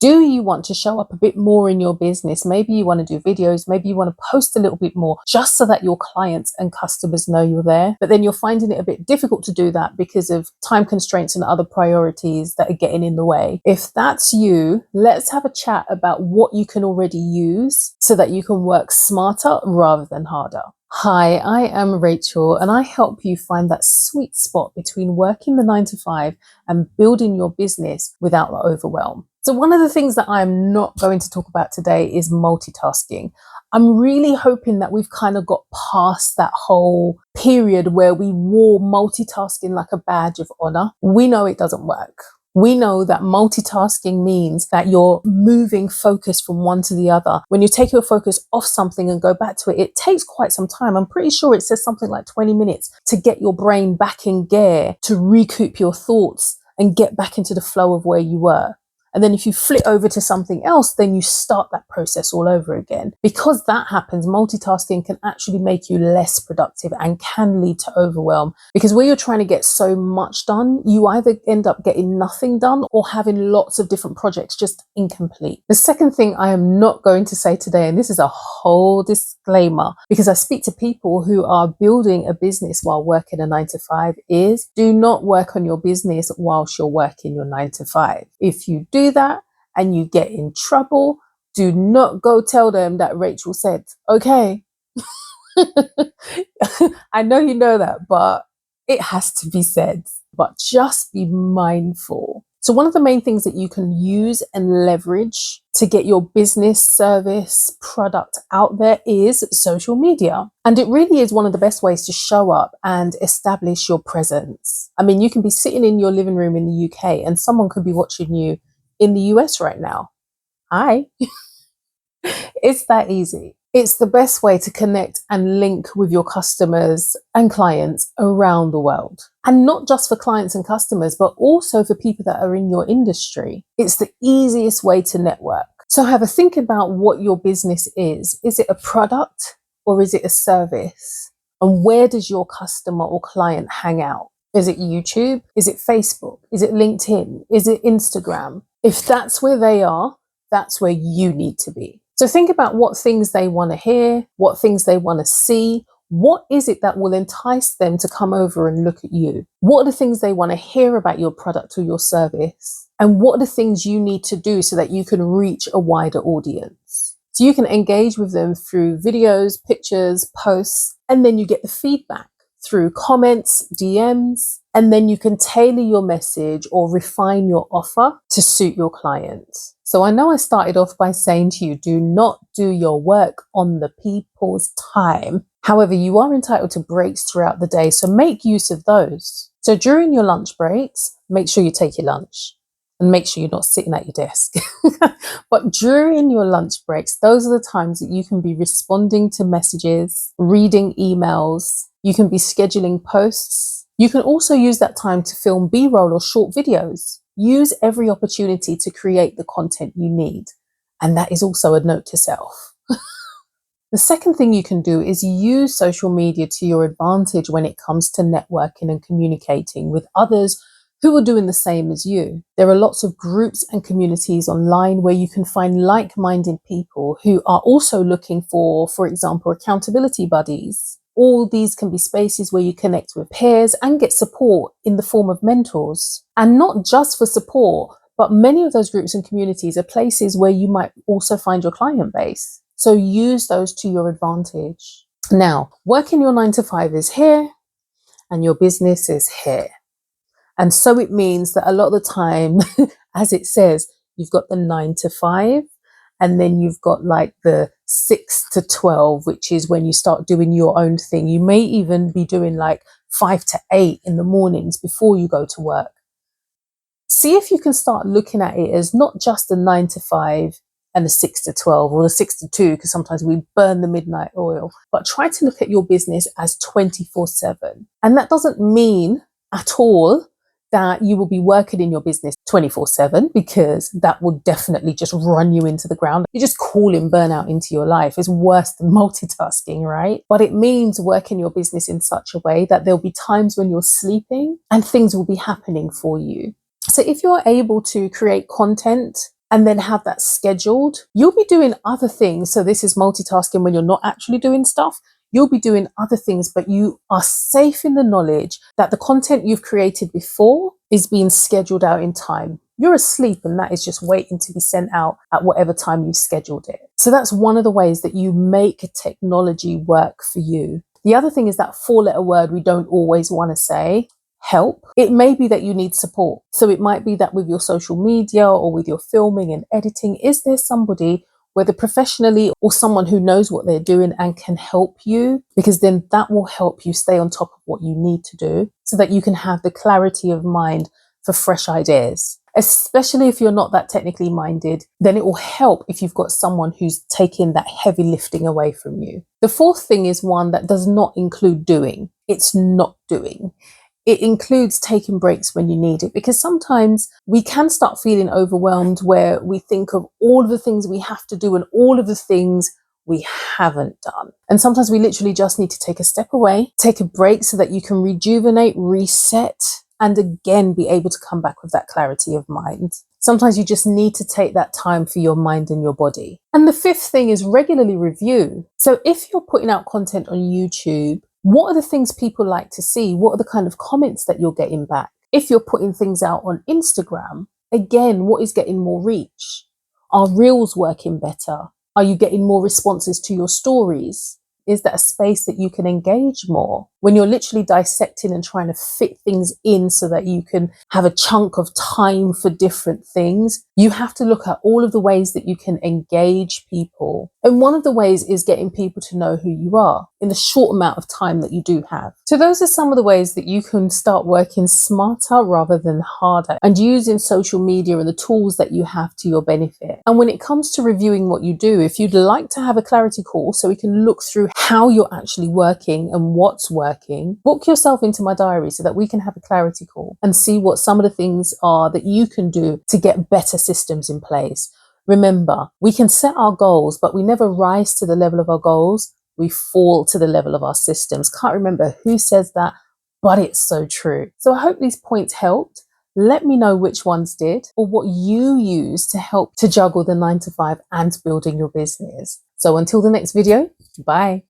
Do you want to show up a bit more in your business? Maybe you want to do videos, maybe you want to post a little bit more just so that your clients and customers know you're there. But then you're finding it a bit difficult to do that because of time constraints and other priorities that are getting in the way. If that's you, let's have a chat about what you can already use so that you can work smarter rather than harder. Hi, I am Rachel, and I help you find that sweet spot between working the 9 to 5 and building your business without the overwhelm. So one of the things that I'm not going to talk about today is multitasking. I'm really hoping that we've kind of got past that whole period where we wore multitasking like a badge of honor. We know it doesn't work. We know that multitasking means that you're moving focus from one to the other. When you take your focus off something and go back to it, it takes quite some time. I'm pretty sure it says something like 20 minutes to get your brain back in gear, to recoup your thoughts and get back into the flow of where you were. And then if you flip over to something else, then you start that process all over again. Because that happens, multitasking can actually make you less productive and can lead to overwhelm. Because where you're trying to get so much done, you either end up getting nothing done or having lots of different projects just incomplete. The second thing I am not going to say today, and this is a whole disclaimer, because I speak to people who are building a business while working a 9 to 5, is do not work on your business whilst you're working your 9 to 5. If you do that and you get in trouble, do not go tell them that Rachel said, okay. I know you know that, but it has to be said. But just be mindful. So one of the main things that you can use and leverage to get your business, service, product out there is social media. And it really is one of the best ways to show up and establish your presence. I mean, you can be sitting in your living room in the UK and someone could be watching you in the US right now. Hi. It's that easy. It's the best way to connect and link with your customers and clients around the world. And not just for clients and customers, but also for people that are in your industry. It's the easiest way to network. So have a think about what your business is. Is it a product or is it a service? And where does your customer or client hang out? Is it YouTube? Is it Facebook? Is it LinkedIn? Is it Instagram? If that's where they are, that's where you need to be. So think about what things they want to hear, what things they want to see. What is it that will entice them to come over and look at you? What are the things they want to hear about your product or your service? And what are the things you need to do so that you can reach a wider audience? So you can engage with them through videos, pictures, posts, and then you get the feedback through comments, DMs, and then you can tailor your message or refine your offer to suit your clients. So I know I started off by saying to you, do not do your work on the people's time. However, you are entitled to breaks throughout the day, so make use of those. So during your lunch breaks, make sure you take your lunch and make sure you're not sitting at your desk. But during your lunch breaks, those are the times that you can be responding to messages, reading emails, you can be scheduling posts. You can also use that time to film B-roll or short videos. Use every opportunity to create the content you need. And that is also a note to self. The second thing you can do is use social media to your advantage when it comes to networking and communicating with others who are doing the same as you. There are lots of groups and communities online where you can find like-minded people who are also looking for example, accountability buddies. All these can be spaces where you connect with peers and get support in the form of mentors. And not just for support, but many of those groups and communities are places where you might also find your client base. So use those to your advantage. Now, working your 9 to 5 is here and your business is here. And so it means that a lot of the time, as it says, you've got the 9 to 5. And then you've got like the 6 to 12, which is when you start doing your own thing. You may even be doing like 5 to 8 in the mornings before you go to work. See if you can start looking at it as not just the 9 to 5 and the 6 to 12 or the 6 to 2, because sometimes we burn the midnight oil, but try to look at your business as 24/7. And that doesn't mean at all that you will be working in your business 24/7, because that will definitely just run you into the ground. You're just calling burnout into your life. It's worse than multitasking, right? But it means working your business in such a way that there'll be times when you're sleeping and things will be happening for you. So if you're able to create content and then have that scheduled, you'll be doing other things. So this is multitasking when you're not actually doing stuff. You'll be doing other things, but you are safe in the knowledge that the content you've created before is being scheduled out in time. You're asleep and that is just waiting to be sent out at whatever time you've scheduled it. So that's one of the ways that you make technology work for you. The other thing is that 4-letter word we don't always want to say, help. It may be that you need support. So it might be that with your social media or with your filming and editing, is there somebody, whether professionally or someone who knows what they're doing and can help you? Because then that will help you stay on top of what you need to do so that you can have the clarity of mind for fresh ideas. Especially if you're not that technically minded, then it will help if you've got someone who's taking that heavy lifting away from you. The fourth thing is one that does not include doing. It's not doing. It includes taking breaks when you need it, because sometimes we can start feeling overwhelmed where we think of all of the things we have to do and all of the things we haven't done. And sometimes we literally just need to take a step away, take a break so that you can rejuvenate, reset, and again, be able to come back with that clarity of mind. Sometimes you just need to take that time for your mind and your body. And the fifth thing is regularly review. So if you're putting out content on YouTube, what are the things people like to see? What are the kind of comments that you're getting back? If you're putting things out on Instagram, again, what is getting more reach? Are reels working better? Are you getting more responses to your stories? Is that a space that you can engage more? When you're literally dissecting and trying to fit things in so that you can have a chunk of time for different things, you have to look at all of the ways that you can engage people. And one of the ways is getting people to know who you are in the short amount of time that you do have. So those are some of the ways that you can start working smarter rather than harder and using social media and the tools that you have to your benefit. And when it comes to reviewing what you do, if you'd like to have a clarity call so we can look through how you're actually working and what's working, book yourself into my diary so that we can have a clarity call and see what some of the things are that you can do to get better systems in place. Remember, we can set our goals, but we never rise to the level of our goals. We fall to the level of our systems. Can't remember who says that, but it's so true. So I hope these points helped. Let me know which ones did or what you use to help to juggle the 9 to 5 and building your business. So until the next video, bye.